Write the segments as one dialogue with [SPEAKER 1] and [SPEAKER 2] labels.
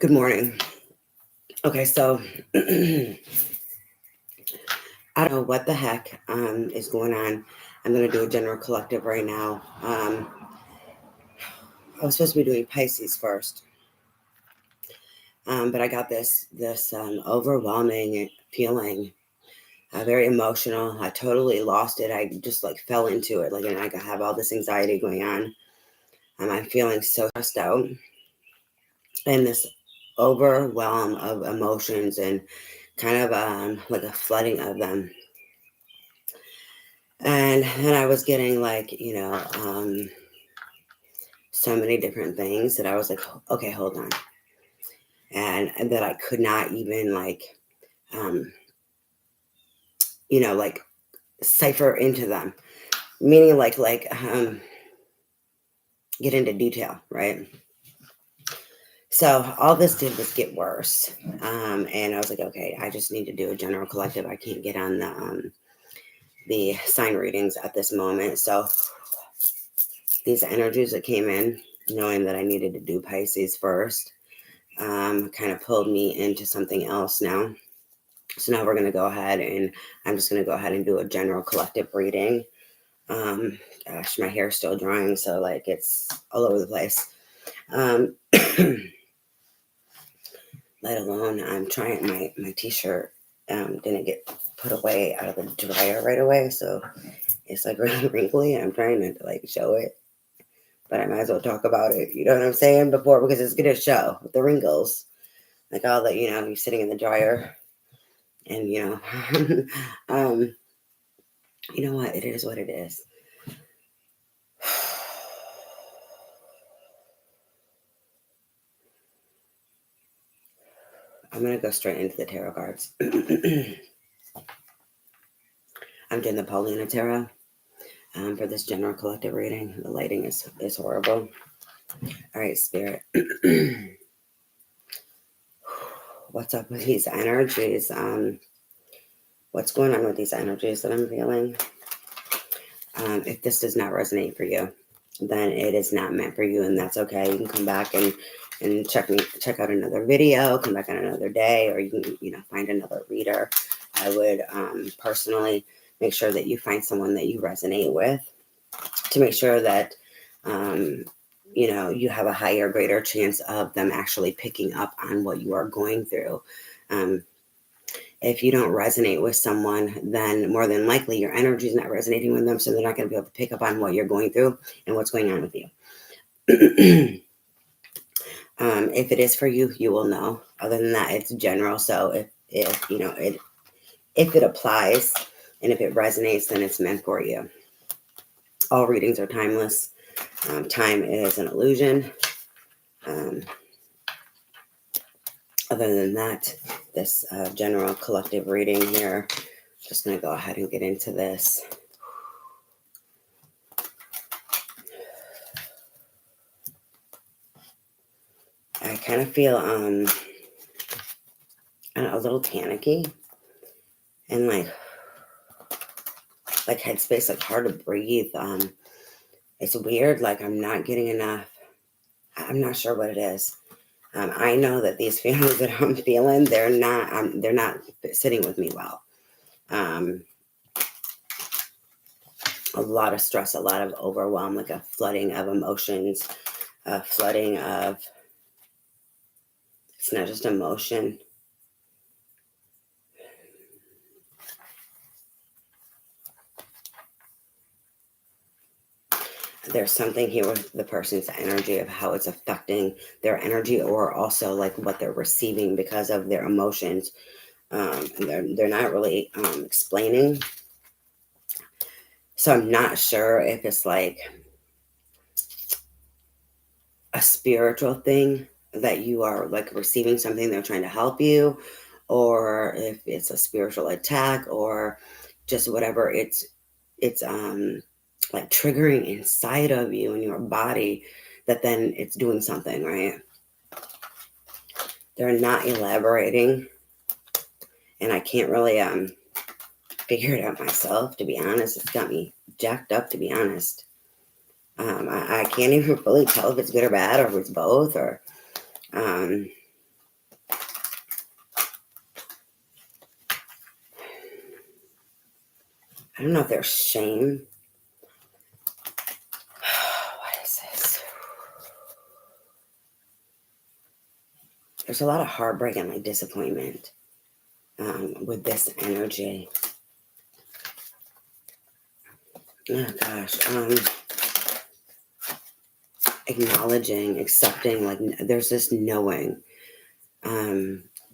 [SPEAKER 1] Good morning. Okay, so I don't know what the heck is going on. I'm gonna do a general collective right now. I was supposed to be doing Pisces first, but I got this overwhelming feeling, very emotional. I totally lost it. I just like fell into it, like, and I have all this anxiety going on. I'm feeling so stressed out, and this overwhelm of emotions and kind of like a flooding of them. And then I was getting like, so many different things that I was like, okay, hold on. And that I could not even um, like cipher into them, meaning get into detail, right? So all this did was get worse. And I was like, okay, I just need to do a general collective. I can't get on the sign readings at this moment. So these energies that came in, knowing that I needed to do Pisces first, kind of pulled me into something else now. So now we're going to go ahead and I'm just going to go ahead and do a general collective reading. Gosh, my hair's still drying, so like it's all over the place. Let alone I'm trying my t-shirt didn't get put away out of the dryer right away, so it's like really wrinkly. I'm trying not to like show it, but I might as well talk about it. You know what I'm saying? Before, because it's gonna show the wrinkles, like all that, you're sitting in the dryer, and you know what? It is what it is. I'm gonna go straight into the tarot cards. I'm doing the Paulina Tarot for this general collective reading. The lighting is horrible. All right, Spirit. What's up with these energies? What's going on with these energies that I'm feeling? If this does not resonate for you, then it is not meant for you, and that's okay. You can come back and check out another video, come back on another day, or you can find another reader. I would personally make sure that you find someone that you resonate with, to make sure that you have a higher, greater chance of them actually picking up on what you are going through. If you don't resonate with someone, then more than likely your energy is not resonating with them, so they're not going to be able to pick up on what you're going through and what's going on with you. If it is for you, you will know. Other than that, it's general. So if it applies and if it resonates, then it's meant for you. All readings are timeless. Time is an illusion. Other than that, this general collective reading here, just going to go ahead and get into this. I kind of feel a little panicky and like headspace, like hard to breathe. It's weird. Like I'm not getting enough. I'm not sure what it is. I know that these feelings that I'm feeling, they're not sitting with me well. A lot of stress, a lot of overwhelm, like a flooding of emotions, a flooding of, it's not just emotion. There's something here with the person's energy of how it's affecting their energy, or also like what they're receiving because of their emotions. And they're not really explaining. So I'm not sure if it's like a spiritual thing that you are like receiving something, they're trying to help you, or if it's a spiritual attack, or just whatever it's like triggering inside of you in your body, that then it's doing something, right? They're not elaborating, and I can't really figure it out myself, to be honest. It's got me jacked up, to be honest. I can't even really tell if it's good or bad, or if it's both, or I don't know if there's shame. What is this? There's a lot of heartbreak and like disappointment with this energy. Oh gosh. Acknowledging, accepting, like there's this knowing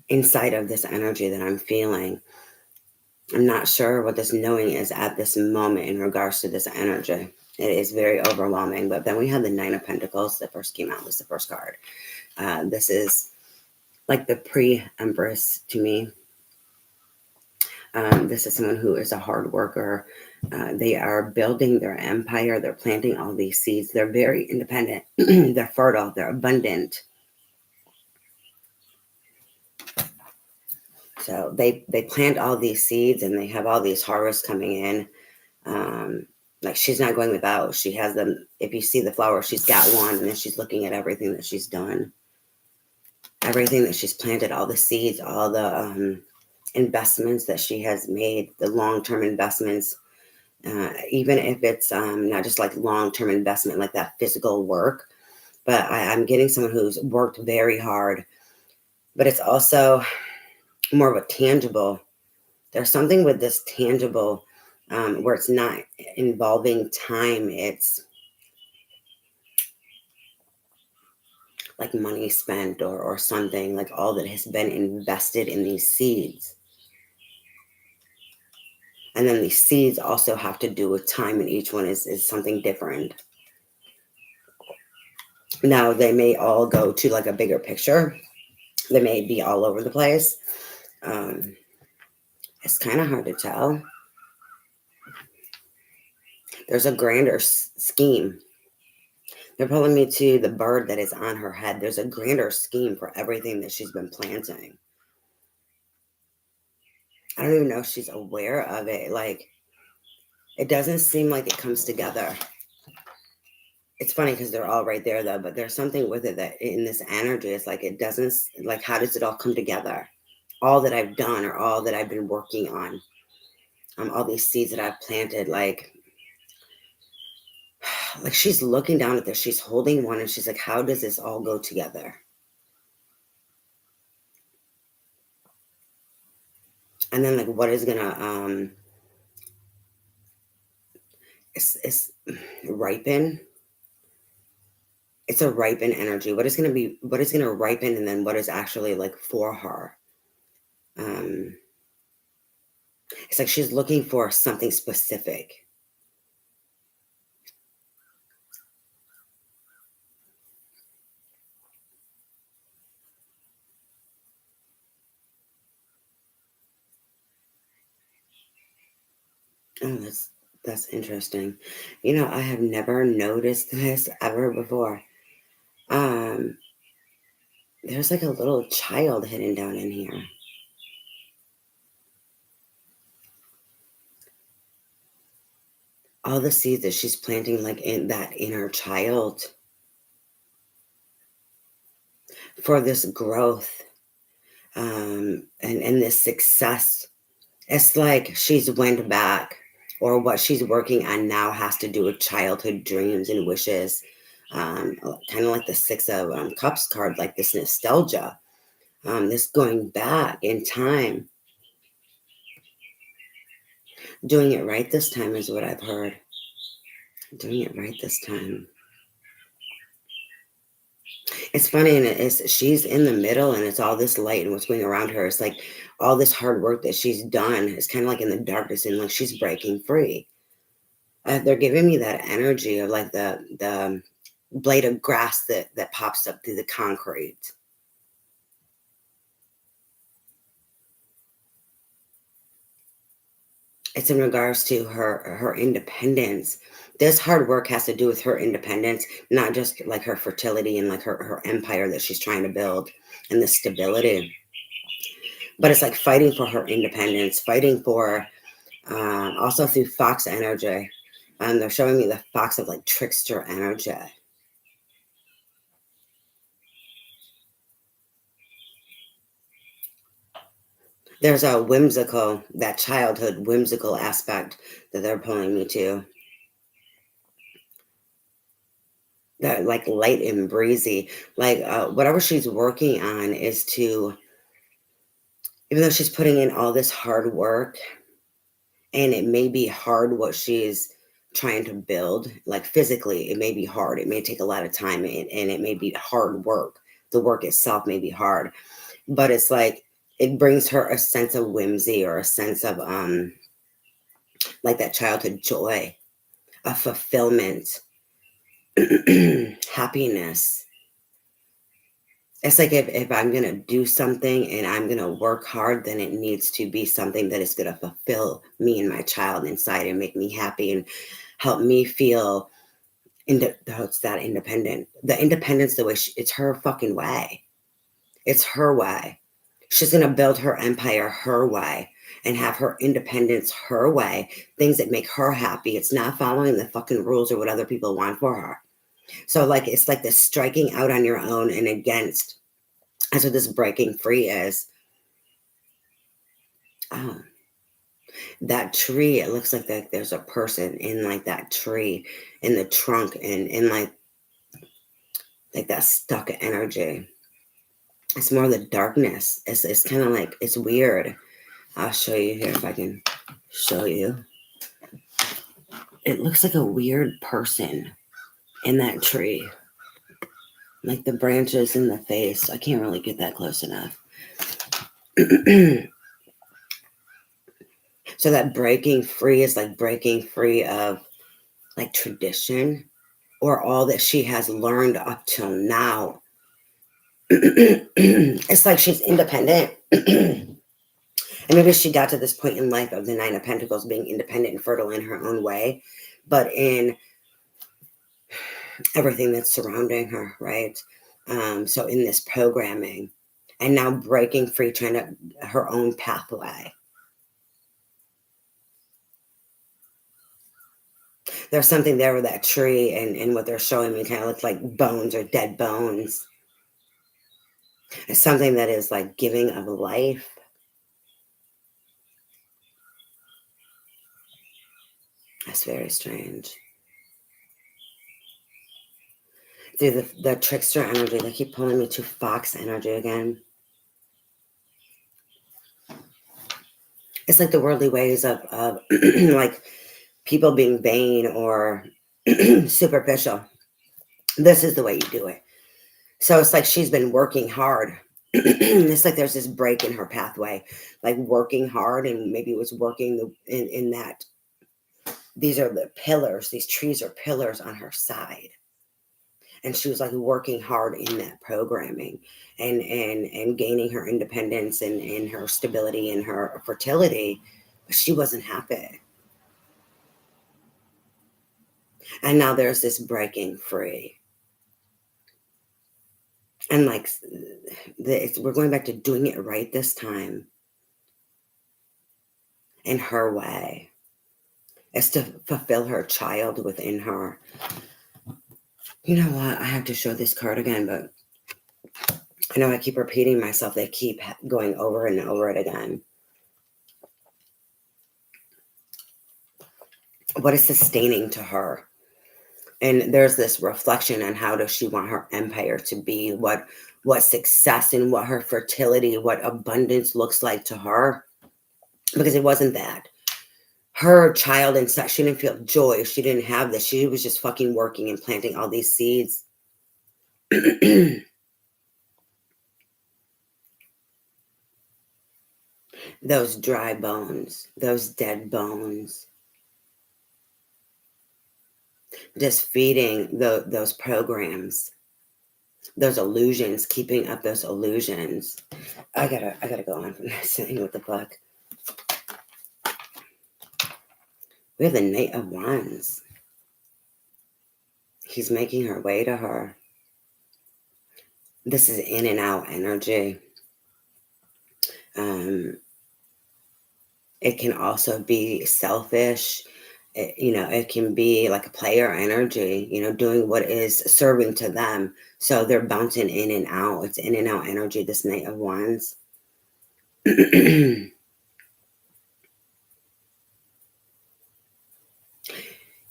[SPEAKER 1] inside of this energy that I'm feeling. I'm not sure what this knowing is at this moment in regards to this energy. It is very overwhelming. But then we have the Nine of Pentacles that first came out. This is the first card. This is like the pre-Empress to me. This is someone who is a hard worker. They are building their empire. They're planting all these seeds. They're very independent. They're fertile. They're abundant. So they plant all these seeds and they have all these harvests coming in. Like she's not going without. She has them. If you see the flower, she's got one, and then she's looking at everything that she's done, everything that she's planted, all the seeds, all the investments that she has made, the long-term investments. Even if it's not just like long-term investment, like that physical work, but I'm getting someone who's worked very hard, but it's also more of a tangible. There's something with this tangible where it's not involving time. It's like money spent or something, like all that has been invested in these seeds. And then these seeds also have to do with time, and each one is something different. Now, they may all go to like a bigger picture. They may be all over the place. It's kind of hard to tell. There's a grander scheme. They're pulling me to the bird that is on her head. There's a grander scheme for everything that she's been planting. I don't even know if she's aware of it. Like, it doesn't seem like it comes together. It's funny because they're all right there, though, but there's something with it that in this energy, it's like it doesn't, like, how does it all come together? All that I've done or all that I've been working on, all these seeds that I've planted, like she's looking down at this, she's holding one, and she's like, how does this all go together? And then, like, what is gonna, it's ripen. It's a ripen energy. What is going to ripen, and then what is actually like for her? It's like she's looking for something specific. Oh, that's interesting. You know, I have never noticed this ever before. There's like a little child hidden down in here. All the seeds that she's planting, like in that inner child, for this growth, and this success. It's like she's went back, or what she's working on now has to do with childhood dreams and wishes. Kind of like the Six of Cups card, like this nostalgia, this going back in time. Doing it right this time is what I've heard. Doing it right this time. It's funny, and she's in the middle, and it's all this light, and what's going around her. It's like all this hard work that she's done is kind of like in the darkness, and like she's breaking free. They're giving me that energy of like the blade of grass that pops up through the concrete. It's in regards to her independence. This hard work has to do with her independence, not just like her fertility and like her empire that she's trying to build and the stability. But it's like fighting for her independence, fighting for also through fox energy. They're showing me the fox of like trickster energy. There's a whimsical, that childhood whimsical aspect that they're pulling me to. That like light and breezy, like whatever she's working on is to, even though she's putting in all this hard work, and it may be hard what she's trying to build, like physically, it may be hard. It may take a lot of time, and it may be hard work. The work itself may be hard, but it's like it brings her a sense of whimsy or a sense of like that childhood joy, a fulfillment, happiness. It's like if I'm going to do something and I'm going to work hard, then it needs to be something that is going to fulfill me and my child inside and make me happy and help me feel it's that independent. The independence, the way it's her fucking way. It's her way. She's going to build her empire her way and have her independence her way, things that make her happy. It's not following the fucking rules or what other people want for her. So like, it's like this striking out on your own and against. That's what this breaking free is. Oh, that tree, it looks like that there's a person in like that tree, in the trunk, and in like that stuck energy. It's more the darkness. It's kind of like, it's weird. I'll show you here if I can show you. It looks like a weird person in that tree. Like the branches in the face. I can't really get that close enough. So that breaking free is like breaking free of like tradition or all that she has learned up till now. It's like she's independent. And maybe she got to this point in life of the Nine of Pentacles being independent and fertile in her own way, but in everything that's surrounding her, right? So in this programming, and now breaking free, trying to her own pathway. There's something there with that tree and what they're showing me kind of looks like bones or dead bones. It's something that is like giving of life. That's very strange. Through the trickster energy, they keep pulling me to fox energy again. It's like the worldly ways of like people being vain or superficial. This is the way you do it. So it's like she's been working hard. It's like there's this break in her pathway, like working hard, and maybe it was working in that. These are the pillars. These trees are pillars on her side. And she was like working hard in that programming and gaining her independence and her stability and her fertility, but she wasn't happy. And now there's this breaking free. And like we're going back to doing it right this time in her way. It's to fulfill her child within her. You know what? I have to show this card again, but I know I keep repeating myself. They keep going over and over it again. What is sustaining to her? And there's this reflection on how does she want her empire to be, what success and what her fertility, what abundance looks like to her. Because it wasn't that. Her child and such, she didn't feel joy. She didn't have this. She was just fucking working and planting all these seeds. Those dry bones, those dead bones. Just feeding those programs, those illusions, keeping up those illusions. I gotta go on from this thing with the book. We have the Knight of Wands. He's making her way to her. This is in and out energy. It can also be selfish. It can be like a player energy, doing what is serving to them. So they're bouncing in and out. It's in and out energy, this Knight of Wands.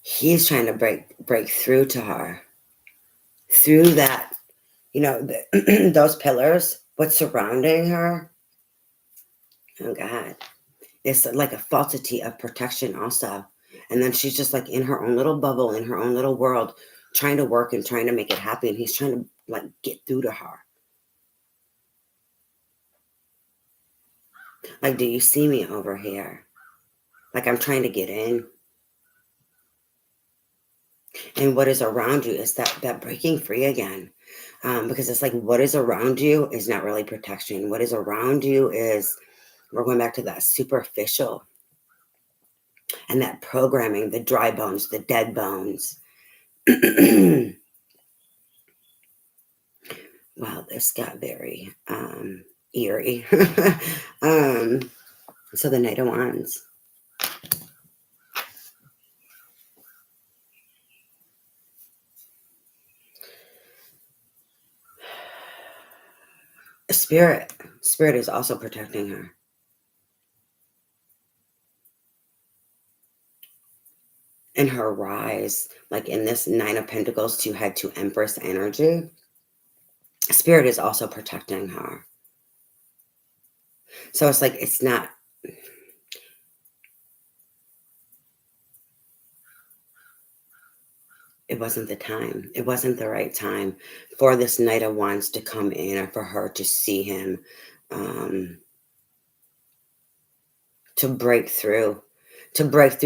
[SPEAKER 1] He's trying to break through to her, through that, those pillars, what's surrounding her. Oh God, it's like a falsity of protection also. And then she's just like in her own little bubble, in her own little world, trying to work and trying to make it happen. He's trying to like get through to her. Like, do you see me over here? Like, I'm trying to get in. And what is around you is that breaking free again. Because it's like what is around you is not really protection. What is around you is, we're going back to that superficial and that programming, the dry bones, the dead bones. Wow, this got very eerie. So the Knight of Wands. Spirit is also protecting her. In her rise, like in this Nine of Pentacles to head to Empress energy, Spirit is also protecting her. So it's like, it's not, it wasn't the time. It wasn't the right time for this Knight of Wands to come in, or for her to see him, to break through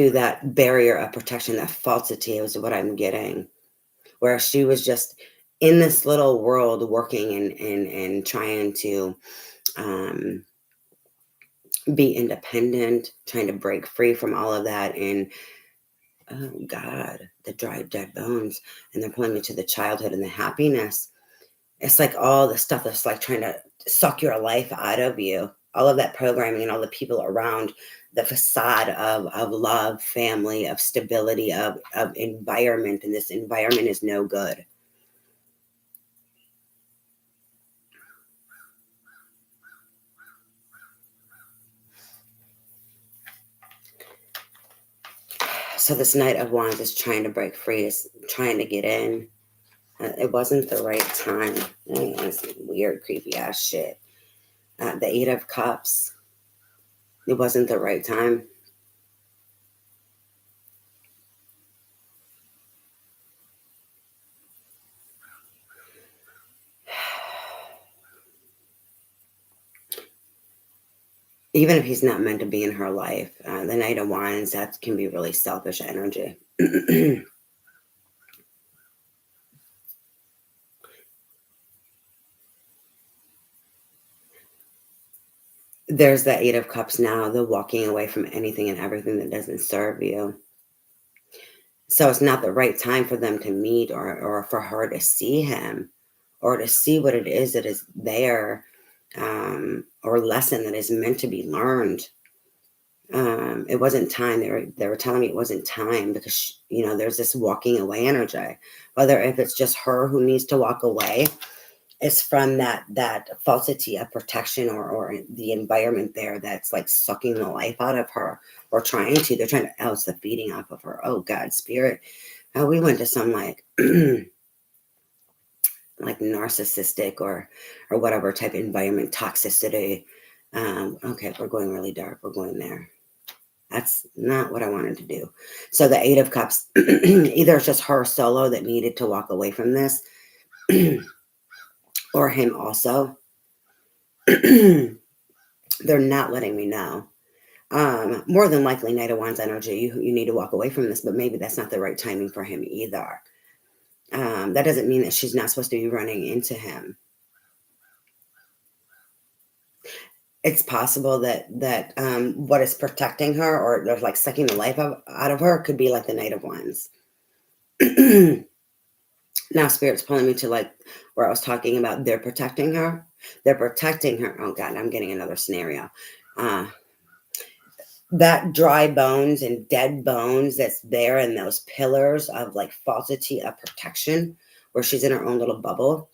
[SPEAKER 1] that barrier of protection, that falsity is what I'm getting. Where she was just in this little world working and trying to be independent, trying to break free from all of that. And oh God, the dry, dead bones. And they're pulling me to the childhood and the happiness. It's like all the stuff that's like trying to suck your life out of you. All of that programming and all the people around the facade of love, family, of stability, of environment. And this environment is no good. So this Knight of Wands is trying to break free, is trying to get in. It wasn't the right time. It's weird, creepy ass shit. The Eight of Cups. It wasn't the right time. Even if he's not meant to be in her life, the Knight of Wands, that can be really selfish energy. There's the Eight of Cups now, the walking away from anything and everything that doesn't serve you. So it's not the right time for them to meet, or for her to see him, or to see what it is that is there, or lesson that is meant to be learned. It wasn't time. They were telling me it wasn't time because, there's this walking away energy. Whether if it's just her who needs to walk away, it's from that falsity of protection, or the environment there that's like sucking the life out of her, or they're trying to, it's the feeding off of her. Oh God, Spirit. We went to some like like narcissistic or whatever type of environment, toxicity. Okay, we're going really dark. We're going there. That's not what I wanted to do. So the Eight of Cups, either it's just her solo that needed to walk away from this, or him also. They're not letting me know. More than likely, Knight of Wands energy, you need to walk away from this, but maybe that's not the right timing for him either. That doesn't mean that she's not supposed to be running into him. It's possible that what is protecting her, or they're like sucking the life out of her, could be like the Knight of Wands. Now Spirit's pulling me to like where I was talking about they're protecting her. They're protecting her. Oh God, I'm getting another scenario. That dry bones and dead bones that's there, and those pillars of like falsity of protection, where she's in her own little bubble.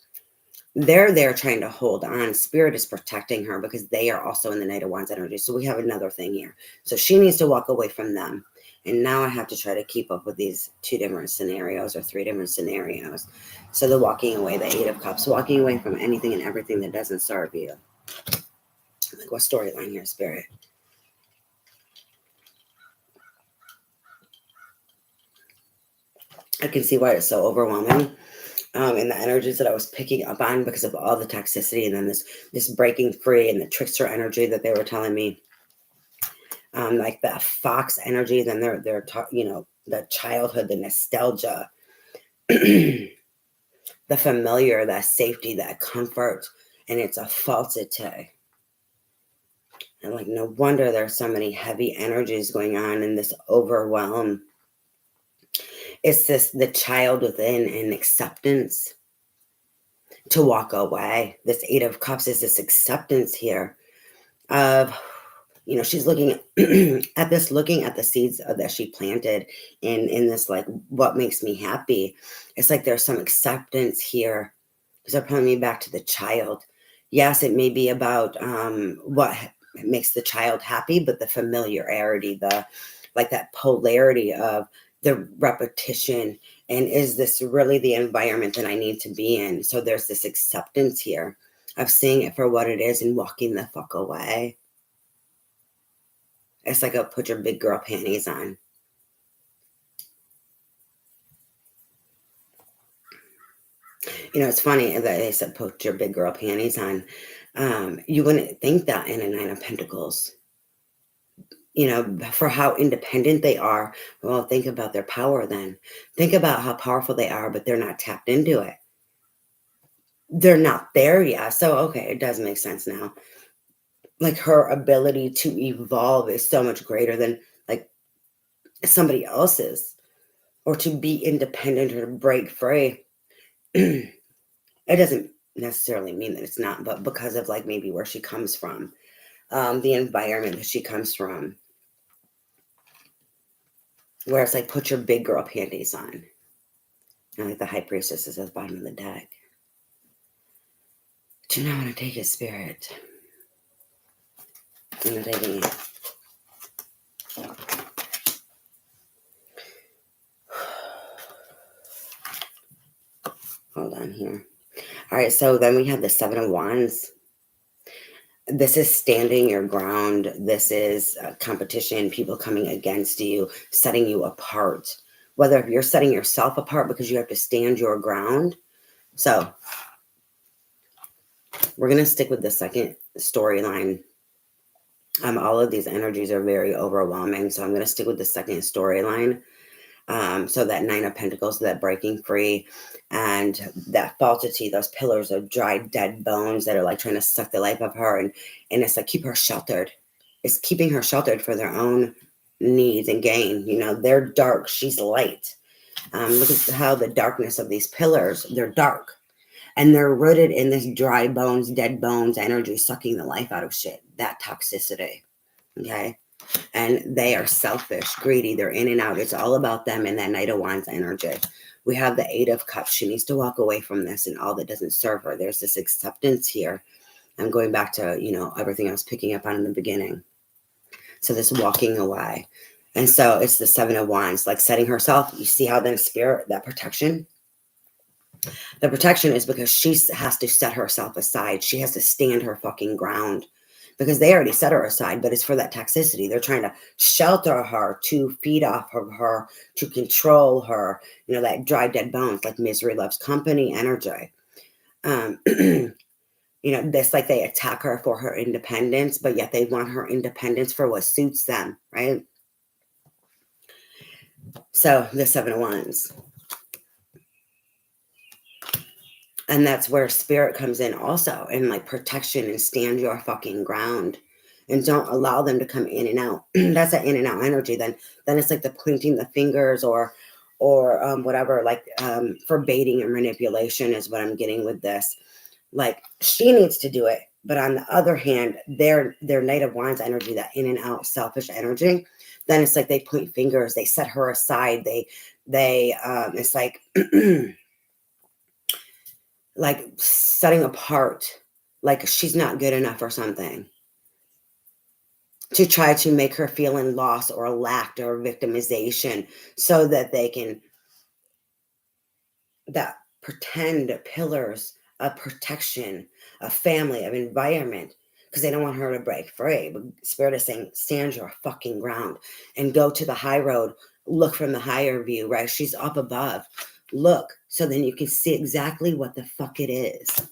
[SPEAKER 1] they're there trying to hold on. Spirit is protecting her because they are also in the Knight of Wands energy. So we have another thing here. So she needs to walk away from them. And now I have to try to keep up with these 2 different scenarios or 3 different scenarios. So the walking away, the 8 of Cups, walking away from anything and everything that doesn't serve you. Like, what storyline here, Spirit? I can see why it's so overwhelming. And the energies that I was picking up on because of all the toxicity, and then this breaking free and the trickster energy that they were telling me, like the fox energy, then they're you know, the childhood, the nostalgia, the familiar, that safety, that comfort, and it's a falsity. And like, no wonder there's so many heavy energies going on in this overwhelm. It's this, the child within, and acceptance to walk away. This 8 of Cups is this acceptance here of, you know, she's looking at this, looking at the seeds that she planted in this, like, what makes me happy. It's like there's some acceptance here because they're pulling me back to the child. Yes, it may be about what makes the child happy, but the familiarity, the, like, that polarity of the repetition, and is this really the environment that I need to be in? So there's this acceptance here of seeing it for what it is and walking the fuck away. It's like a put your big girl panties on. You know, it's funny that they said put your big girl panties on. You wouldn't think that in a 9 of Pentacles. You know, for how independent they are. Well, think about their power then. Think about how powerful they are, but they're not tapped into it. They're not there yet. So, okay, it does make sense now. Like, her ability to evolve is so much greater than like somebody else's, or to be independent or to break free. It doesn't necessarily mean that it's not, but because of like maybe where she comes from, the environment that she comes from, where it's like put your big girl panties on. And like the High Priestess is at the bottom of the deck. Do you not want to take it, Spirit? I'm not taking it. Hold on here. All right, so then we have the 7 of Wands. This is standing your ground. This is competition, people coming against you, setting you apart. Whether you're setting yourself apart because you have to stand your ground. So we're going to stick with the second storyline. All of these energies are very overwhelming, so I'm going to stick with the second storyline. So that 9 of Pentacles, that breaking free, and that falsity, those pillars of dry, dead bones that are like trying to suck the life of her. And it's like, keep her sheltered. It's keeping her sheltered for their own needs and gain. You know, they're dark. She's light. Look at how the darkness of these pillars, they're dark. And they're rooted in this dry bones, dead bones energy, sucking the life out of shit. That toxicity. Okay. And they are selfish, greedy. They're in and out. It's all about them and that Knight of Wands energy. We have the 8 of Cups. She needs to walk away from this and all that doesn't serve her. There's this acceptance here. I'm going back to, you know, everything I was picking up on in the beginning. So this walking away. And so it's the 7 of Wands, like setting herself. You see how then Spirit, that protection? The protection is because she has to set herself aside. She has to stand her fucking ground. Because they already set her aside, but it's for that toxicity. They're trying to shelter her, to feed off of her, to control her. You know, that dry, dead bones, like misery loves company energy. You know, this, like, they attack her for her independence, but yet they want her independence for what suits them, right? So the 7 of Wands. And that's where Spirit comes in also, and like protection, and stand your fucking ground. And don't allow them to come in and out. That's that in and out energy. Then it's like the pointing the fingers or whatever, like for baiting and manipulation is what I'm getting with this. Like, she needs to do it. But on the other hand, their Knight of Wands energy, that in and out selfish energy, then it's like they point fingers, they set her aside. They it's like like setting apart, like she's not good enough or something, to try to make her feel in loss or lacked or victimization, so that they can, that pretend pillars of protection, of family, of environment, because they don't want her to break free. But Spirit is saying, stand your fucking ground and go to the high road. Look from the higher view, right? She's up above. Look, so then you can see exactly what the fuck it is.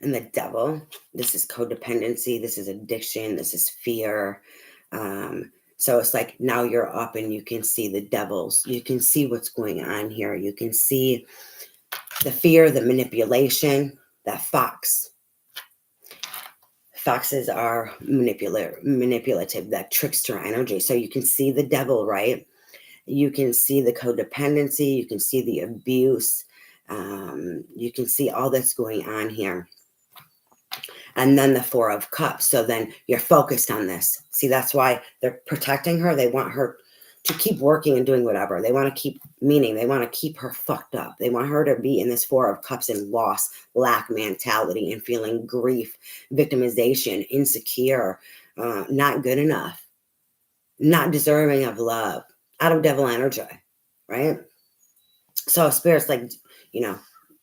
[SPEAKER 1] And the devil, this is codependency, this is addiction, this is fear. So it's like now you're up and you can see the devils. You can see what's going on here. You can see the fear, the manipulation, that fox. Foxes are manipulative, that trickster energy. So you can see the devil, right? You can see the codependency. You can see the abuse. You can see all that's going on here. And then the Four of Cups. So then you're focused on this. See, that's why they're protecting her. They want her to keep working and doing whatever. They want to keep, meaning they want to keep her fucked up. They want her to be in this Four of Cups and loss, lack mentality, and feeling grief, victimization, insecure, not good enough, not deserving of love, out of devil energy, right? So Spirit's like,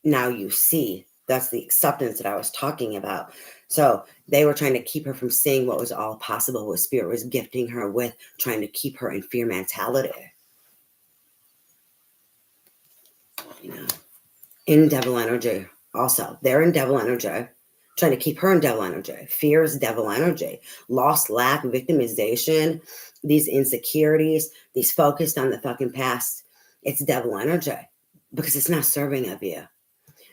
[SPEAKER 1] now you see. That's the acceptance that I was talking about. So they were trying to keep her from seeing what was all possible, what Spirit was gifting her with, trying to keep her in fear mentality. In devil energy also. They're in devil energy, trying to keep her in devil energy. Fear is devil energy. Loss, lack, victimization, these insecurities, these focused on the fucking past. It's devil energy because it's not serving of you.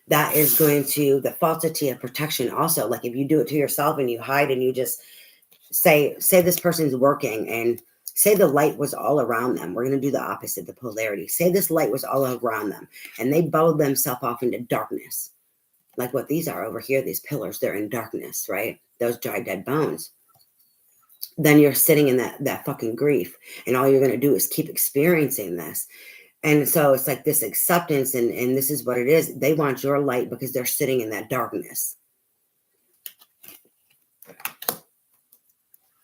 [SPEAKER 1] That is going to, the falsity of protection also, like if you do it to yourself and you hide and you just say this person's working and say the light was all around them. We're going to do the opposite, the polarity. Say this light was all around them and they bubbled themselves off into darkness. Like what these are over here, these pillars, they're in darkness, right? Those dry, dead bones. Then you're sitting in that fucking grief and all you're going to do is keep experiencing this. And so it's like this acceptance, and this is what it is. They want your light because they're sitting in that darkness.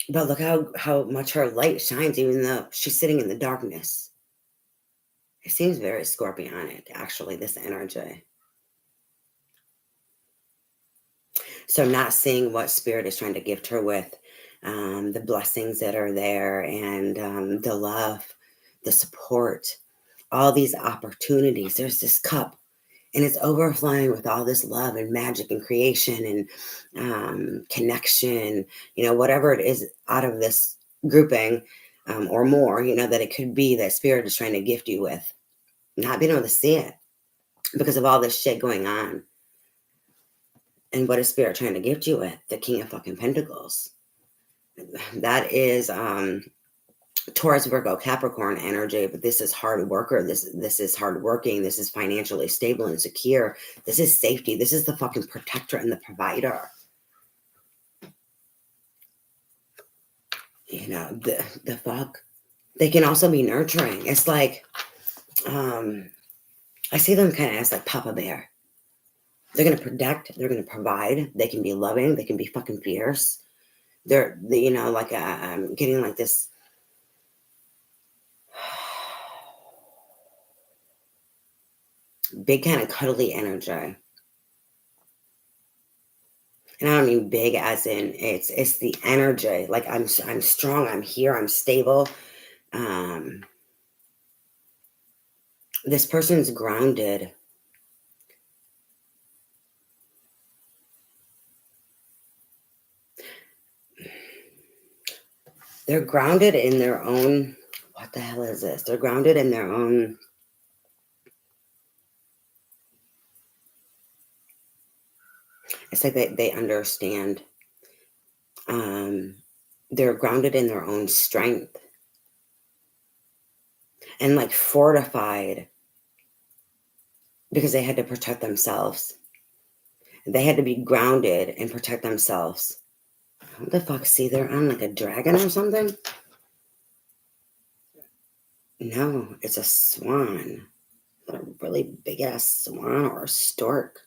[SPEAKER 1] But look how much her light shines, even though she's sitting in the darkness. It seems very scorpionic, actually, this energy. So not seeing what Spirit is trying to gift her with, the blessings that are there, and the love, the support, all these opportunities. There's this cup and it's overflowing with all this love and magic and creation and connection, whatever it is out of this grouping or more, that it could be that Spirit is trying to gift you with. Not being able to see it because of all this shit going on. And what is Spirit trying to gift you with? The King of fucking Pentacles. That is Taurus, Virgo, Capricorn energy, but this is hard worker. This is hard working. This is financially stable and secure. This is safety. This is the fucking protector and the provider. The fuck. They can also be nurturing. It's like, I see them kind of as like Papa Bear. They're going to protect. They're going to provide. They can be loving. They can be fucking fierce. They're like I'm getting like this. Big kind of cuddly energy. And I don't mean big as in it's the energy. Like I'm strong, I'm here, I'm stable. This person's grounded. They're grounded in their own, what the hell is this? They're grounded in their own. It's like they understand. They're grounded in their own strength and like fortified because they had to protect themselves. They had to be grounded and protect themselves. What the fuck? See, they're on like a dragon or something? No, it's a swan. A really really big ass swan or a stork.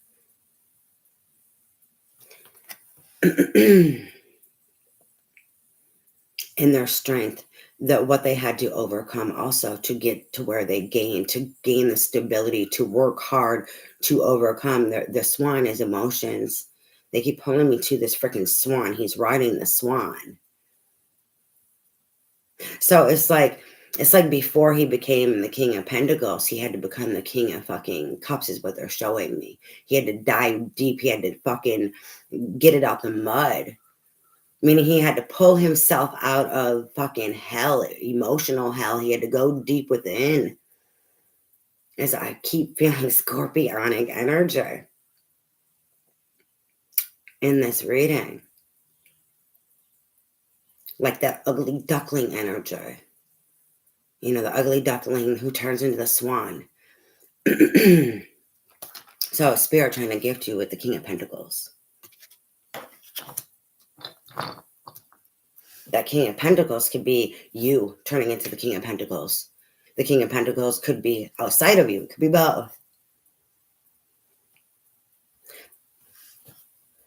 [SPEAKER 1] In their strength, that what they had to overcome also to get to where they gain, to gain the stability, to work hard, to overcome. The swan is emotions. They keep pulling me to this freaking swan. He's riding the swan. So it's like before he became the King of Pentacles, he had to become the King of fucking Cups, is what they're showing me. He had to dive deep. He had to fucking get it out the mud. Meaning he had to pull himself out of fucking hell, emotional hell. He had to go deep within. As I keep feeling scorpionic energy in this reading. Like that ugly duckling energy. You know, the ugly duckling who turns into the swan. So Spirit trying to gift you with the King of Pentacles. That King of Pentacles could be you turning into the King of Pentacles. The King of Pentacles could be outside of you. It could be both.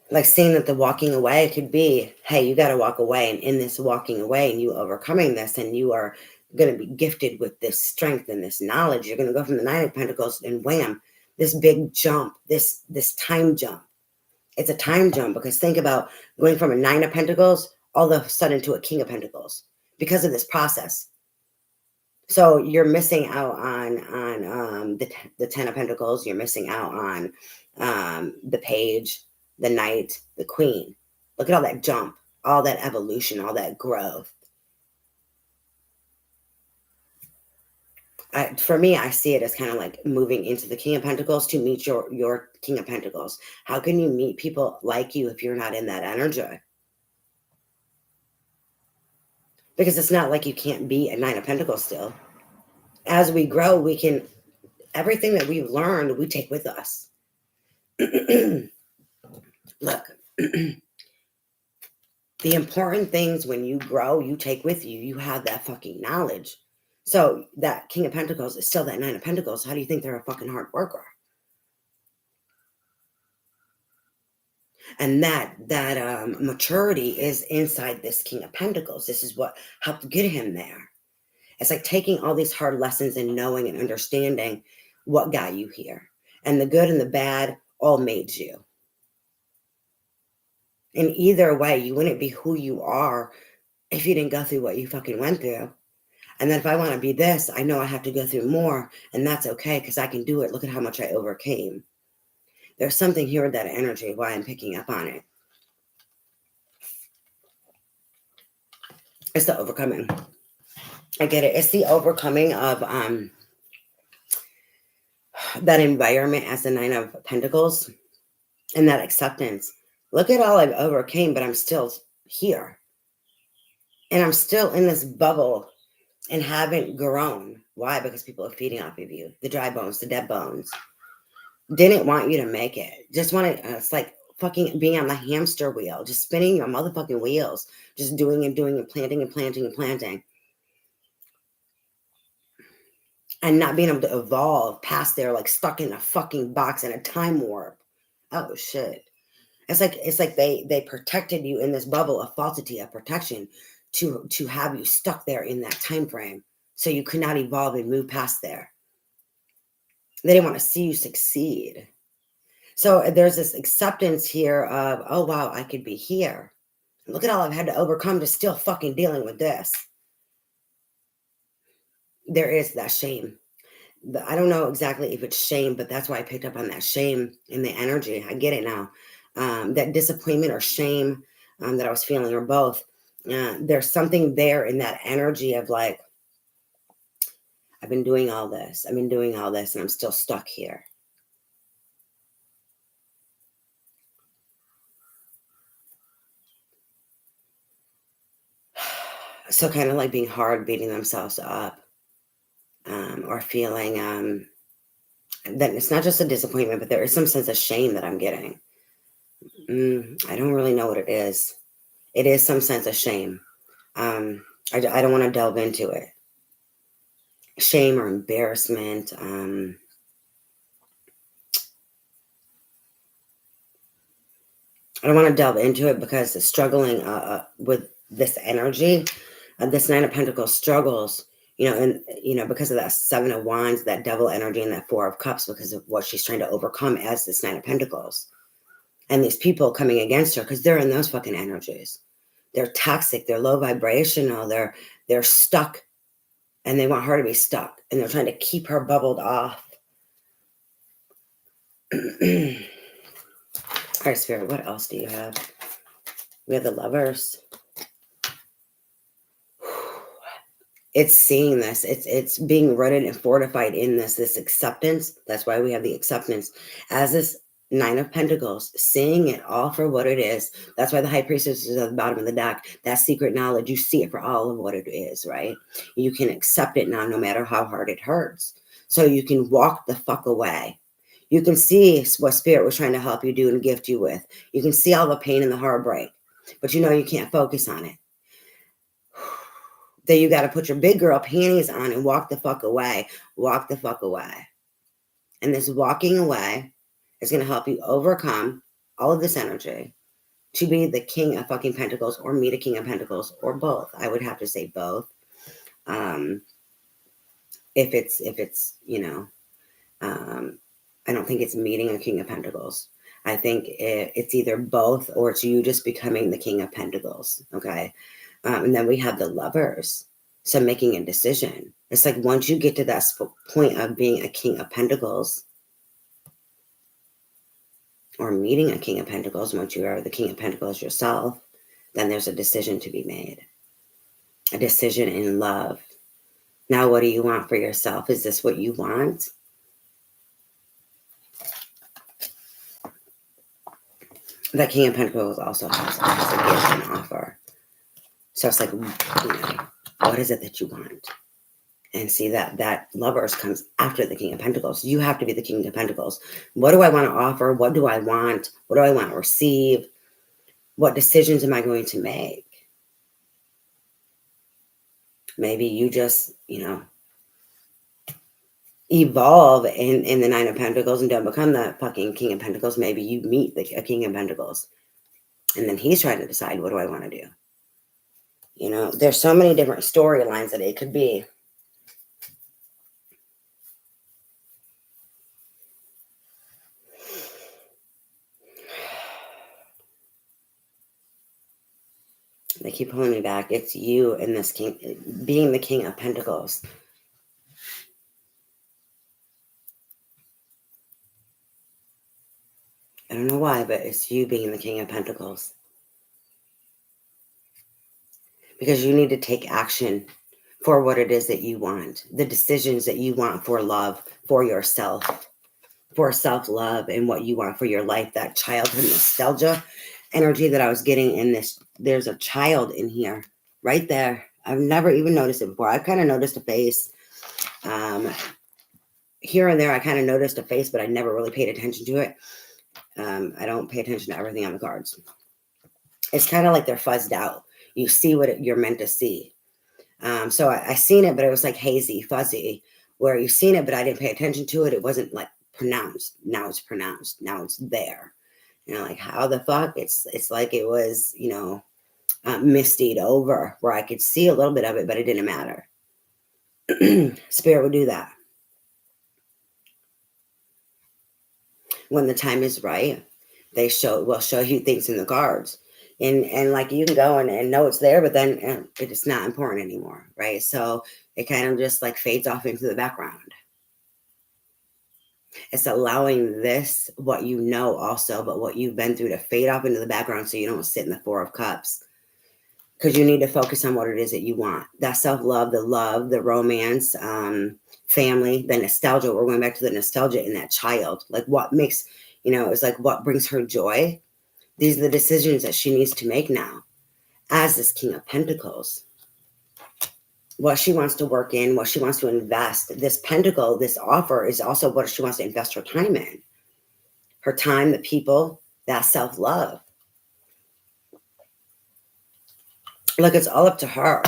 [SPEAKER 1] Like seeing that the walking away could be, hey, you got to walk away. And in this walking away and you overcoming this, and you are going to be gifted with this strength and this knowledge. You're going to go from the Nine of Pentacles and wham, this big jump, this time jump. It's a time jump, because think about going from a Nine of Pentacles all of a sudden to a King of Pentacles because of this process. So you're missing out on the Ten of Pentacles. You're missing out on the Page, the Knight, the Queen. Look at all that jump, all that evolution, all that growth. For me, I see it as kind of like moving into the King of Pentacles to meet your King of Pentacles. How can you meet people like you if you're not in that energy? Because it's not like you can't be a Nine of Pentacles still. As we grow, we can, everything that we've learned, we take with us. Look, the important things when you grow, you take with you. You have that fucking knowledge. So that King of Pentacles is still that Nine of Pentacles. How do you think they're a fucking hard worker? And that maturity is inside this King of Pentacles. This is what helped get him there. It's like taking all these hard lessons and knowing and understanding what got you here. And the good and the bad all made you. In either way, you wouldn't be who you are if you didn't go through what you fucking went through. And then if I want to be this, I know I have to go through more, and that's okay because I can do it. Look at how much I overcame. There's something here with that energy, why I'm picking up on it. It's the overcoming. I get it. It's the overcoming of that environment as the Nine of Pentacles and that acceptance. Look at all I've overcame, but I'm still here. And I'm still in this bubble and haven't grown. Why? Because people are feeding off of you. The dry bones, the dead bones. Didn't want you to make it. Just wanted, it's like fucking being on the hamster wheel, just spinning your motherfucking wheels, just doing and doing and planting and planting and planting. And not being able to evolve past there, like stuck in a fucking box in a time warp. Oh shit. It's like they protected you in this bubble of falsity of protection to have you stuck there in that time frame. So you could not evolve and move past there. They didn't want to see you succeed. So there's this acceptance here of, oh, wow, I could be here. Look at all I've had to overcome to still fucking dealing with this. There is that shame. I don't know exactly if it's shame, but that's why I picked up on that shame in the energy. I get it now. That disappointment or shame that I was feeling, or both. There's something there in that energy of like, I've been doing all this. I've been doing all this and I'm still stuck here. So kind of like being hard, beating themselves up, or feeling that it's not just a disappointment, but there is some sense of shame that I'm getting. I don't really know what it is. It is some sense of shame. I don't want to delve into it. Shame or embarrassment. I don't want to delve into it because the struggling with this energy, this Nine of Pentacles struggles, and because of that Seven of Wands, that devil energy, and that Four of Cups, because of what she's trying to overcome as this Nine of Pentacles, and these people coming against her because they're in those fucking energies. They're toxic. They're low vibrational. They're stuck, and they want her to be stuck, and they're trying to keep her bubbled off. All right, Spirit, what else do you have? We have the Lovers. It's seeing this. It's being rooted and fortified in this acceptance. That's why we have the acceptance as this Nine of Pentacles, seeing it all for what it is. That's why the High Priestess is at the bottom of the deck. That secret knowledge, you see it for all of what it is, right? You can accept it now, no matter how hard it hurts. So you can walk the fuck away. You can see what Spirit was trying to help you do and gift you with. You can see all the pain and the heartbreak, but you can't focus on it. Then you got to put your big girl panties on and walk the fuck away. Walk the fuck away. And this walking away is going to help you overcome all of this energy to be the King of fucking Pentacles, or meet a King of Pentacles, or both. I would have to say both. If it's I don't think it's meeting a King of Pentacles. I think it's either both, or it's you just becoming the King of Pentacles. Okay. And then we have the Lovers. So making a decision. It's like once you get to that point of being a King of Pentacles, or meeting a King of Pentacles, once you are the King of Pentacles yourself, then there's a decision to be made. A decision in love. Now, what do you want for yourself? Is this what you want? The King of Pentacles also has a gift and offer. So it's like, what is it that you want? And see that Lovers comes after the King of Pentacles. You have to be the King of Pentacles. What do I want to offer? What do I want? What do I want to receive? What decisions am I going to make? Maybe you just, evolve in the Nine of Pentacles and don't become the fucking King of Pentacles. Maybe you meet a King of Pentacles. And then he's trying to decide, what do I want to do? There's so many different storylines that it could be. They keep pulling me back. It's you and this king, being the King of Pentacles. I don't know why, but it's you being the King of Pentacles. Because you need to take action for what it is that you want. The decisions that you want for love, for yourself, for self-love, and what you want for your life. That childhood nostalgia energy that I was getting in this. There's a child in here, right there. I've never even noticed it before. I've kind of noticed a face. Here and there, I kind of noticed a face, but I never really paid attention to it. I don't pay attention to everything on the cards. It's kind of like they're fuzzed out. You see what you're meant to see. So I seen it, but it was like hazy, fuzzy, where you seen it, but I didn't pay attention to it. It wasn't like pronounced. Now it's pronounced. Now it's there. Like how the fuck? It's like it was, mistied over, where I could see a little bit of it, but it didn't matter. Spirit would do that. When the time is right, they will show you things in the cards. And like you can go and know it's there, but then it's not important anymore, right? So it kind of just like fades off into the background. It's allowing this, what you know also, but what you've been through, to fade off into the background so you don't sit in the Four of Cups. Because you need to focus on what it is that you want. That self-love, the romance, family, the nostalgia. We're going back to the nostalgia in that child. Like what makes, it's like what brings her joy. These are the decisions that she needs to make now as this King of Pentacles. What she wants to work in, what she wants to invest. This pentacle, this offer is also what she wants to invest her time in. Her time, the people, that self-love. Look, it's all up to her.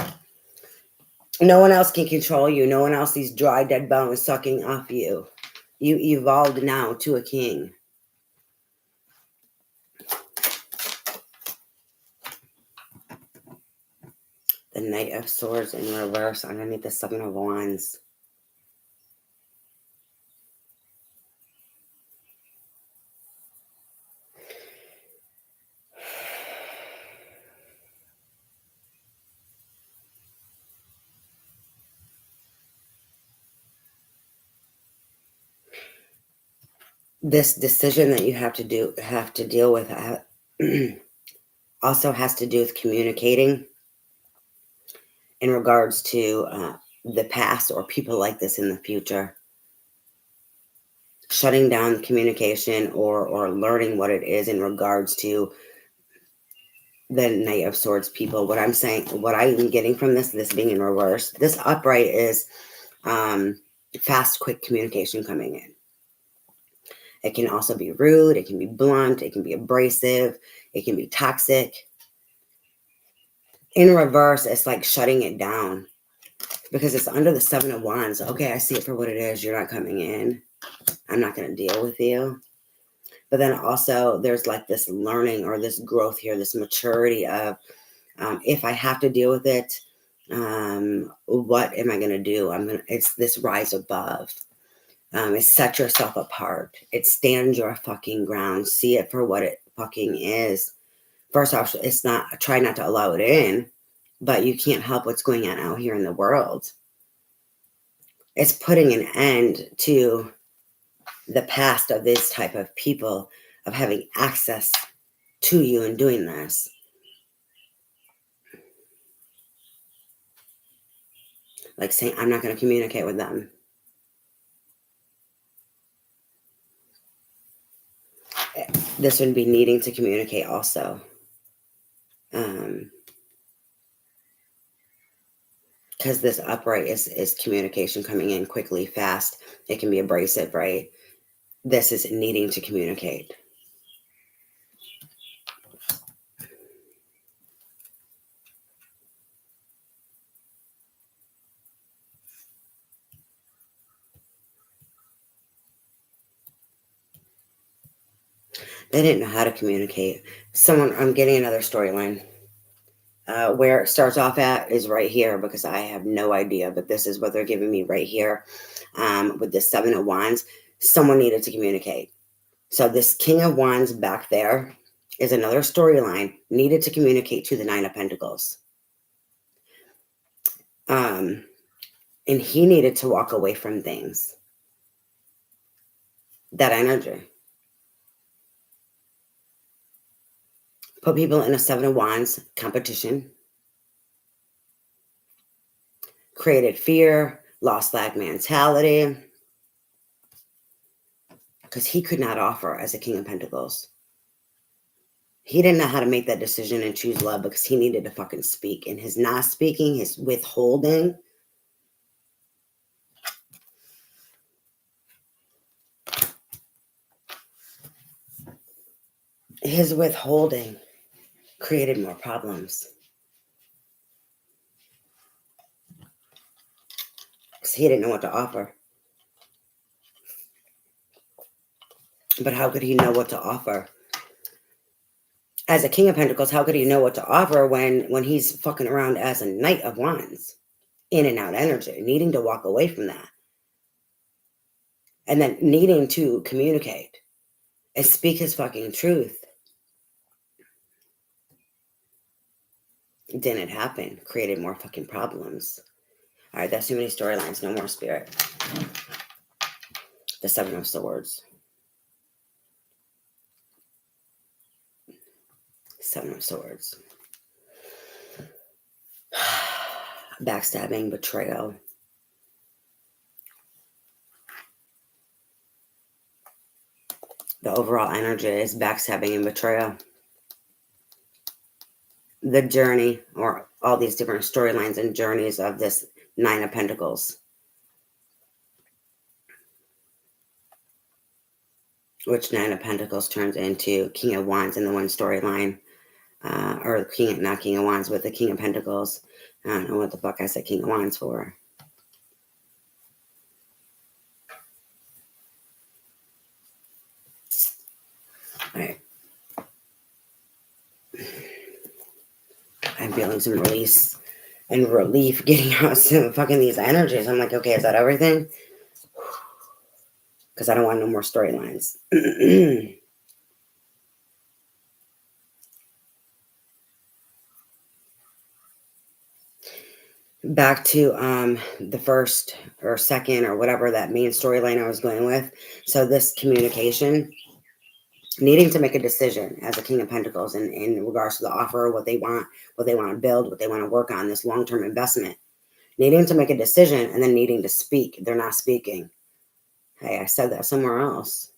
[SPEAKER 1] No one else can control you. No one else sees dry, dead bones sucking off you. You evolved now to a king. The Knight of Swords in reverse underneath the Seven of Wands. This decision that you have to deal with also has to do with communicating in regards to the past or people like this in the future. Shutting down communication or learning what it is in regards to the Knight of Swords people. What I'm saying, what I'm getting from this being in reverse, this upright is fast, quick communication coming in. It can also be rude. It can be blunt. It can be abrasive. It can be toxic. In reverse, it's like shutting it down because it's under the Seven of Wands. Okay, I see it for what it is. You're not coming in. I'm not going to deal with you. But then also there's like this learning or this growth here, this maturity of if I have to deal with it, what am I going to do? It's this rise above. It's set yourself apart. It stands your fucking ground. See it for what it fucking is. First off, it's not, try not to allow it in, but you can't help what's going on out here in the world. It's putting an end to the past of this type of people, of having access to you and doing this. Like saying, I'm not going to communicate with them. This would be needing to communicate also. Because this upright is communication coming in quickly, fast. It can be abrasive, right? This is needing to communicate. They didn't know how to communicate. I'm getting another storyline. Where it starts off at is right here because I have no idea, but this is what they're giving me right here with the Seven of Wands. Someone needed to communicate. So this King of Wands back there is another storyline, needed to communicate to the Nine of Pentacles. And he needed to walk away from things. That energy. Put people in a Seven of Wands competition. Created fear, lost flag mentality. Because he could not offer as a King of Pentacles. He didn't know how to make that decision and choose love because he needed to fucking speak. And his not speaking, his withholding. His withholding created more problems. Because he didn't know what to offer. But how could he know what to offer? As a King of Pentacles, how could he know what to offer when he's fucking around as a Knight of Wands? In and out energy, needing to walk away from that. And then needing to communicate and speak his fucking truth. It didn't happen. Created more fucking problems. All right, that's too many storylines. No more, Spirit. The Seven of Swords. Seven of Swords. Backstabbing, betrayal. The overall energy is backstabbing and betrayal. The journey, or all these different storylines and journeys of this Nine of Pentacles. Which Nine of Pentacles turns into King of Wands in the one storyline. Or not King of Wands, but the King of Pentacles. I don't know what the fuck I said King of Wands for. All right. I'm feeling some release and relief getting out some fucking these energies. I'm like, okay, is that everything? Because I don't want no more storylines. Back to the first or second or whatever that main storyline I was going with. So this communication, needing to make a decision as a King of Pentacles in regards to the offer, what they want to build, what they want to work on, this long-term investment. Needing to make a decision and then needing to speak. They're not speaking. Hey, I said that somewhere else.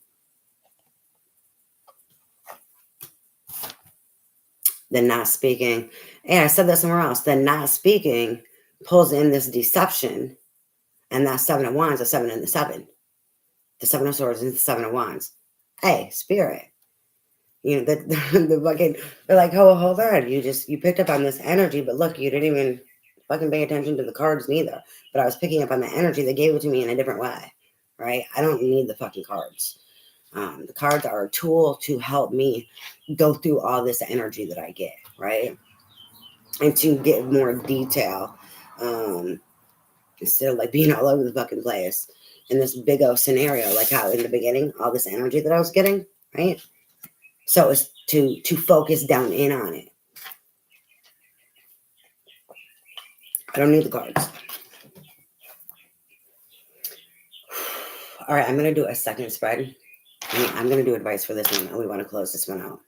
[SPEAKER 1] Then not speaking. Hey, I said that somewhere else. Then not speaking pulls in this deception. And that 7 of Wands, a 7 and the 7. The 7 of Swords and the 7 of Wands. Hey, Spirit. You know, the fucking, they're like, oh, hold on. You picked up on this energy, but look, you didn't even fucking pay attention to the cards neither. But I was picking up on the energy. They gave it to me in a different way, right? I don't need the fucking cards. The cards are a tool to help me go through all this energy that I get, right? And to get more detail, instead of like being all over the fucking place in this big O scenario, like how in the beginning, all this energy that I was getting, right? So it's to focus down in on it. I don't need the cards. All right, I'm going to do a second spread. I'm going to do advice for this one, and we want to close this one out.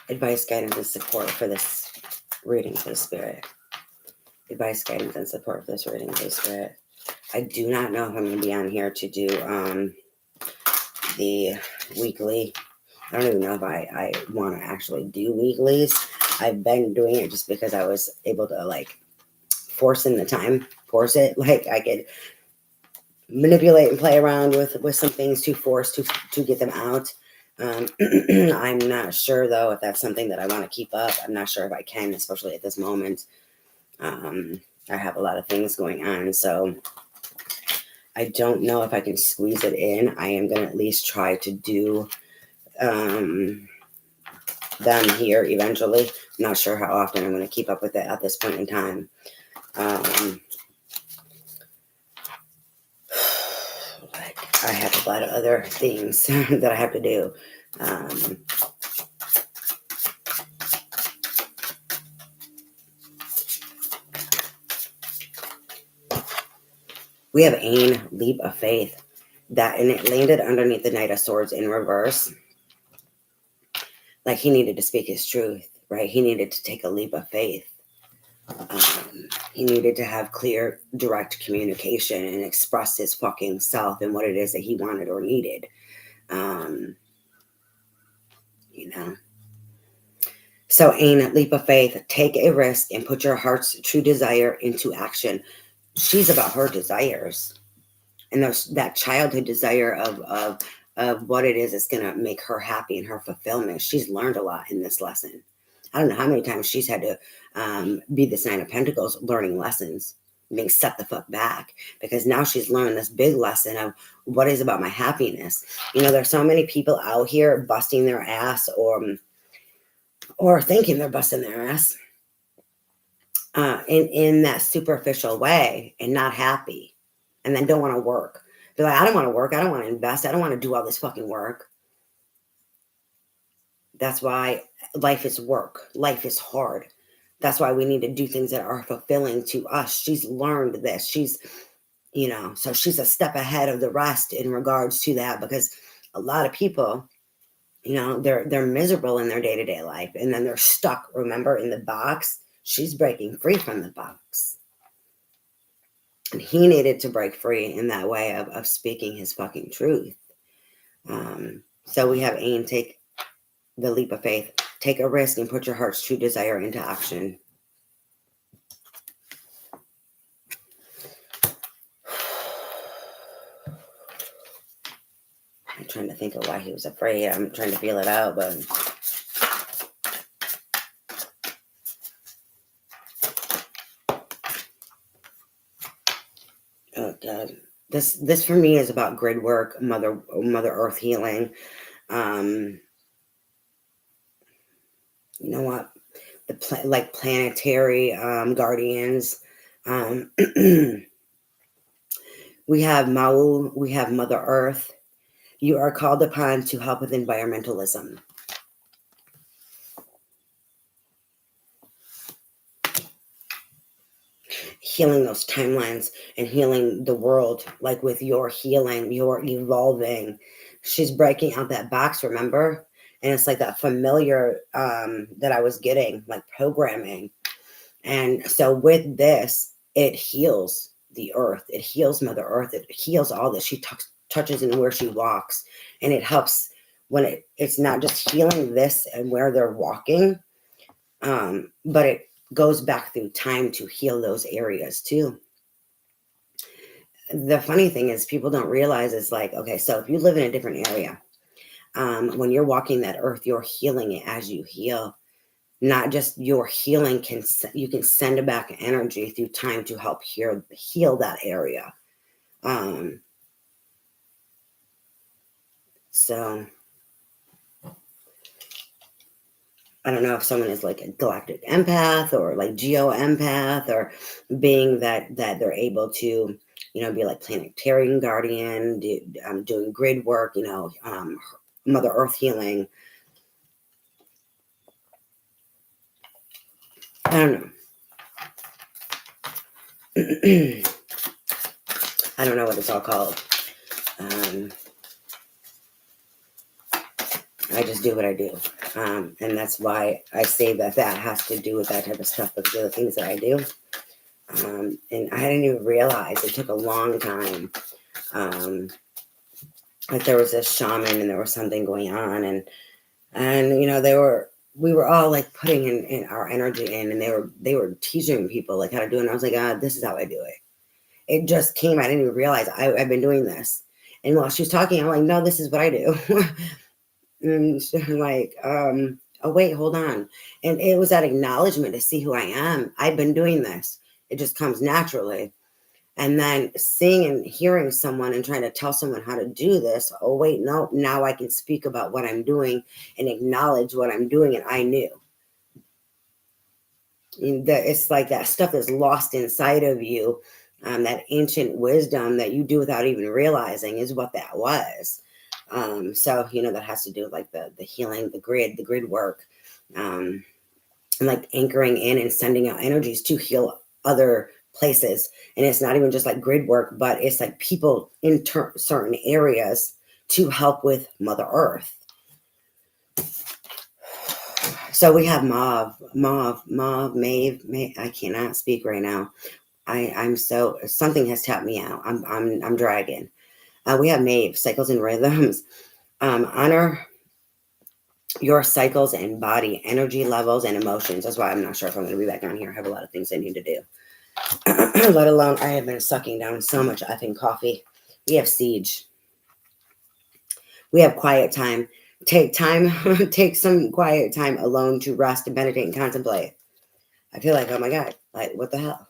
[SPEAKER 1] Advice, guidance, and support for this reading for the Spirit. Advice, guidance, and support for this reading for the Spirit. I do not know if I'm going to be on here to do the weekly. I don't even know if I want to actually do weeklies. I've been doing it just because I was able to like force it. Like I could manipulate and play around with some things to force to get them out. I'm not sure though if that's something that I want to keep up. I'm not sure if I can, especially at this moment. I have a lot of things going on, so I don't know if I can squeeze it in. I am going to at least try to do them here eventually. I'm not sure how often I'm going to keep up with it at this point in time. I have a lot of other things that I have to do. We have Ain, leap of faith. And it landed underneath the Knight of Swords in reverse. Like he needed to speak his truth, right? He needed to take a leap of faith. He needed to have clear, direct communication and express his fucking self and what it is that he wanted or needed. You know. So, Ain, leap of faith, take a risk and put your heart's true desire into action. She's about her desires. And that childhood desire of what it is that's going to make her happy and her fulfillment. She's learned a lot in this lesson. I don't know how many times she's had to be this Nine of Pentacles learning lessons, being set the fuck back, because now she's learned this big lesson of what is about my happiness. You know, there's so many people out here busting their ass or thinking they're busting their ass in that superficial way and not happy, and then don't want to work. They're like, I don't want to work. I don't want to invest. I don't want to do all this fucking work. That's why life is work. Life is hard. That's why we need to do things that are fulfilling to us. She's learned this. She's, so she's a step ahead of the rest in regards to that, because a lot of people, they're miserable in their day-to-day life, and then they're stuck, remember, in the box. She's breaking free from the box. And he needed to break free in that way of speaking his fucking truth. So we have Ain, take the leap of faith, take a risk and put your heart's true desire into action. I'm trying to think of why he was afraid. I'm trying to feel it out, but oh God. This for me is about grid work, Mother Earth healing. You know what? Like planetary guardians. Um, we have Maui, we have Mother Earth. You are called upon to help with environmentalism. Healing those timelines and healing the world, like with your healing, your evolving. She's breaking out that box, remember? And it's like that familiar that I was getting, like programming. And so with this, it heals the earth. It heals Mother Earth. It heals all this. She touches in where she walks. And it helps when it's not just healing this and where they're walking, but it goes back through time to heal those areas too. The funny thing is people don't realize it's like, okay, so if you live in a different area, when you're walking that earth, you're healing it as you heal. Not just your healing, you can send back energy through time to help heal that area. So I don't know if someone is like a galactic empath or like geo empath, or being that they're able to, be like planetarian guardian, doing grid work, Mother Earth healing. I don't know. I don't know what it's all called. I just do what I do. And that's why I say that has to do with that type of stuff, because of the things that I do. And I didn't even realize, it took a long time. Like there was this shaman and there was something going on, and we were all like putting in our energy in, and they were teaching people like how to do it. And I was like, this is how I do it. It just came. I didn't even realize I've been doing this. And while she was talking, I'm like, no, this is what I do. And she's like, oh, wait, hold on. And it was that acknowledgement to see who I am. I've been doing this. It just comes naturally. And then seeing and hearing someone and trying to tell someone how to do this. Oh, wait, no, now I can speak about what I'm doing and acknowledge what I'm doing. And I knew. It's like that stuff is lost inside of you. That ancient wisdom that you do without even realizing is what that was. So, that has to do with like the healing, the grid work, and like anchoring in and sending out energies to heal other places. And it's not even just like grid work, but it's like people in certain areas to help with Mother Earth. So we have Maeve, I cannot speak right now. I'm so, something has tapped me out. I'm dragging. We have Maeve, cycles and rhythms. Honor your cycles and body energy levels and emotions. That's why I'm not sure if I'm going to be back on here. I have a lot of things I need to do. Let alone, I have been sucking down so much effing coffee. We have Siege. We have quiet time. Take some quiet time alone to rest and meditate and contemplate. I feel like, oh my God, like what the hell?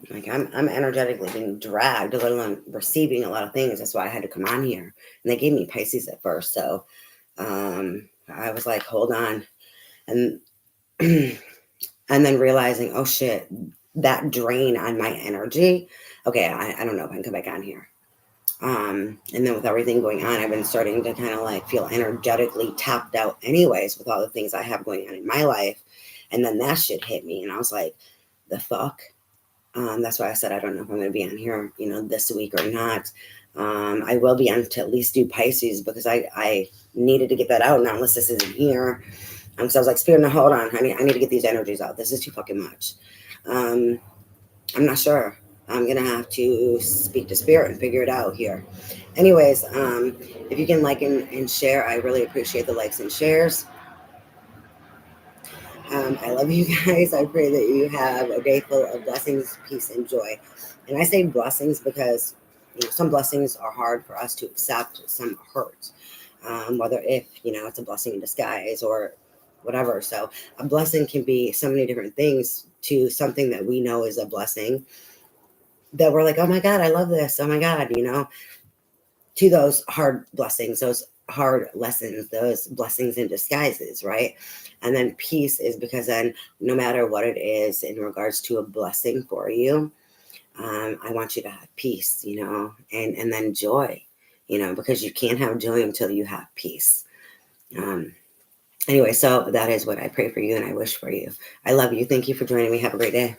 [SPEAKER 1] Like I'm energetically being dragged, let alone receiving a lot of things. That's why I had to come on here. And they gave me Pisces at first. So I was like, hold on. And and then realizing, oh shit, that drain on my energy. Okay, I don't know if I can come back on here. And then with everything going on, I've been starting to kind of like feel energetically tapped out anyways with all the things I have going on in my life. And then that shit hit me. And I was like, the fuck? That's why I said I don't know if I'm going to be on here, this week or not. I will be on to at least do Pisces, because I needed to get that out now, unless this isn't here. So I was like, Spirit, no, hold on. I need to get these energies out. This is too fucking much. I'm not sure. I'm going to have to speak to Spirit and figure it out here. Anyways, if you can like and share, I really appreciate the likes and shares. I love you guys. I pray that you have a day full of blessings, peace, and joy. And I say blessings because some blessings are hard for us to accept, some hurt. Whether if it's a blessing in disguise or whatever. So a blessing can be so many different things, to something that we know is a blessing, that we're like, oh my God, I love this. Oh my God, to those hard blessings, those hard lessons, those blessings in disguises, right? And then peace is because then no matter what it is in regards to a blessing for you, I want you to have peace, and then joy, because you can't have joy until you have peace. Anyway, so that is what I pray for you and I wish for you. I love you. Thank you for joining me. Have a great day.